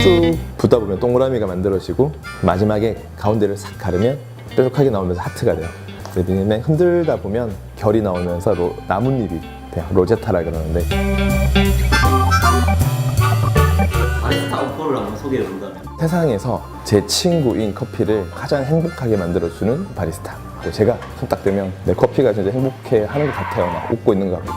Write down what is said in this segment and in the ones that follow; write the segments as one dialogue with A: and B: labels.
A: 쭉 붓다 보면 동그라미가 만들어지고 마지막에 가운데를 싹 가르면 뾰족하게 나오면서 하트가 돼요. 그다음에 흔들다 보면 결이 나오면서 나뭇잎이 돼요. 로제타라 그러는데.
B: 바리스타 아웃포를 한번 소개해 본다면?
A: 세상에서 제 친구인 커피를 가장 행복하게 만들어주는 바리스타. 제가 손 딱 대면 내 커피가 진짜 행복해 하는 것 같아요. 막 웃고 있는 것 같고.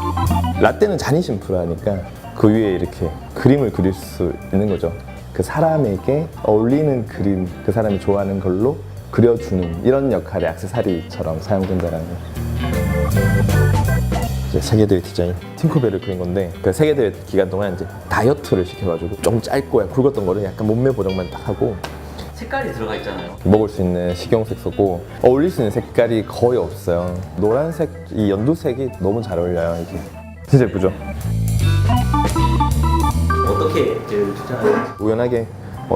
A: 라떼는 잔이 심플하니까 그 위에 이렇게 그림을 그릴 수 있는 거죠. 그 사람에게 어울리는 그림, 그 사람이 좋아하는 걸로 그려주는 이런 역할의 액세서리처럼 사용된다라는. 이제 세계대회 디자인 팅커벨을 그린 건데 그 세계대회 기간 동안 이제 다이어트를 시켜가지고 좀 짧고 굵었던 거를 약간 몸매 보정만 딱 하고
B: 색깔이 들어가 있잖아요.
A: 먹을 수 있는 식용색 쓰고 어울릴 수 있는 색깔이 거의 없어요. 노란색, 이 연두색이 너무 잘 어울려요. 이게 진짜 예쁘죠?
B: 어떻게 제일 추천하는지?
A: 우연하게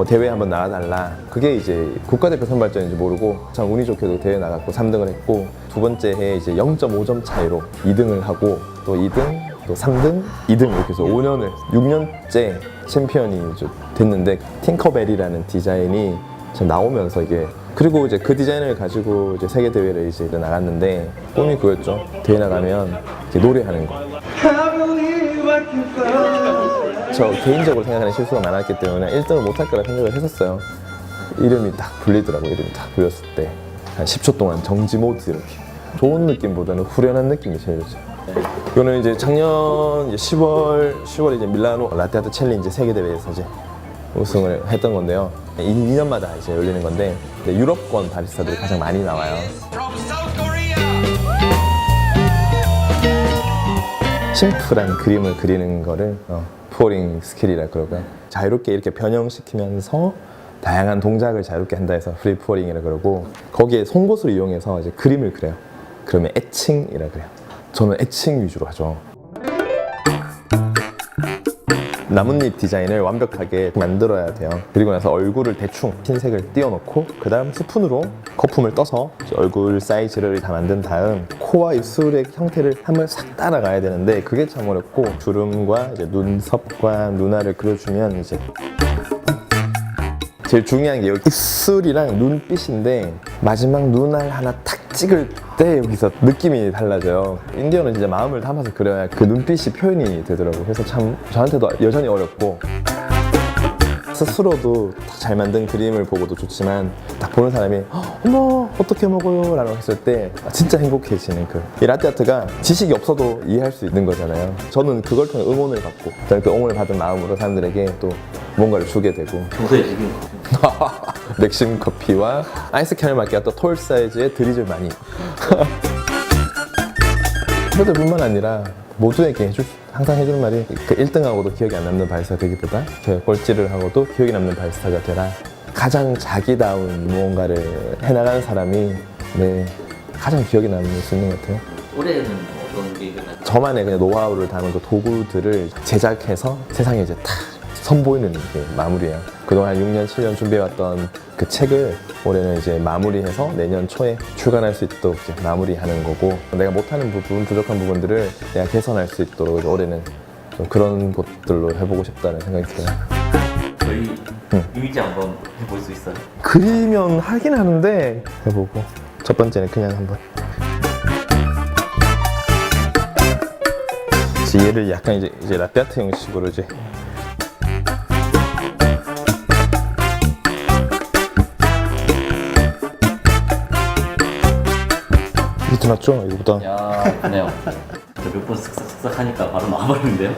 A: 대회에 한번 나가달라. 그게 이제 국가대표 선발전인지 모르고 참 운이 좋게도 대회 나갔고 3등을 했고 두 번째 해에 이제 0.5점 차이로 2등을 하고 또 2등, 또 3등, 2등 이렇게 해서 6년째 챔피언이 이제 됐는데 팅커벨이라는 디자인이 나오면서 이게 그리고 이제 그 디자인을 가지고 이제 세계 대회를 이제 나갔는데 꿈이 그거였죠. 대회 나가면 이렇게 노래하는 거. 저 개인적으로 생각하는 실수가 많았기 때문에 1등을 못할 거라 생각을 했었어요. 이름이 딱 불리더라고요. 이름이 딱 불렸을 때 한 10초 동안 정지 모드 이렇게 좋은 느낌보다는 후련한 느낌이 제일 좋죠. 이거는 이제 작년 10월 이제 밀라노 라떼아트 챌린지 세계대회에서 이제 우승을 했던 건데요. 2년마다 이제 열리는 건데 유럽권 바리스타들이 가장 많이 나와요. 심플한 그림을 그리는 거를 푸어링 스킬이라 그러고요. 자유롭게 이렇게 변형시키면서 다양한 동작을 자유롭게 한다 해서 프리 푸어링이라 그러고 거기에 송곳을 이용해서 이제 그림을 그려요. 그러면 애칭이라 그래요. 저는 애칭 위주로 하죠. 나뭇잎 디자인을 완벽하게 만들어야 돼요. 그리고 나서 얼굴을 대충 흰색을 띄워놓고 그 다음 스푼으로 거품을 떠서 얼굴 사이즈를 다 만든 다음 코와 입술의 형태를 한번 싹 따라가야 되는데 그게 참 어렵고 주름과 이제 눈썹과 눈알을 그려주면 이제 제일 중요한 게 여기 입술이랑 눈빛인데 마지막 눈알 하나 탁 찍을 때 여기서 느낌이 달라져요. 인디언은 진짜 마음을 담아서 그려야 그 눈빛이 표현이 되더라고요. 그래서 참 저한테도 여전히 어렵고 스스로도 잘 만든 그림을 보고도 좋지만 딱 보는 사람이 어머 어떻게 먹어요? 라고 했을 때 진짜 행복해지는 이 라떼아트가 지식이 없어도 이해할 수 있는 거잖아요. 저는 그걸 통해 응원을 받고 그 응원을 받은 마음으로 사람들에게 또 뭔가를 주게 되고
B: 평소에 지금
A: 맥심 커피와 아이스 캐러멜 마키아토 톨 사이즈의 드리즐 많이 후배들뿐만 아니라 모두에게 항상 해주는 말이 그 1등하고도 기억이 안 남는 바리스타 되기보다 꼴찌를 하고도 기억이 남는 바리스타가 되라. 가장 자기다운 무언가를 해나가는 사람이 가장 기억에 남을 수 있는 것 같아요.
B: 올해는 어떤 게 있나요?
A: 저만의 그냥 노하우를 담은 그 도구들을 제작해서 세상에 이제 탁 선보이는 게 마무리예요. 그동안 6년, 7년 준비해왔던 그 책을 올해는 이제 마무리해서 내년 초에 출간할 수 있도록 이제 마무리하는 거고 내가 못하는 부분, 부족한 부분들을 내가 개선할 수 있도록 올해는 좀 그런 것들로 해보고 싶다는 생각이 들어요.
B: 저희 이미지 한번 해볼 수 있어요?
A: 그리면 하긴 하는데 해보고 첫 번째는 그냥 한번 얘를 약간 이제 라떼아트 형식으로 이제 밑에 맞죠? 이거보다
B: 야, 예쁘네요. 몇 번 쓱싹쓱싹 하니까 바로 나와버리는데요?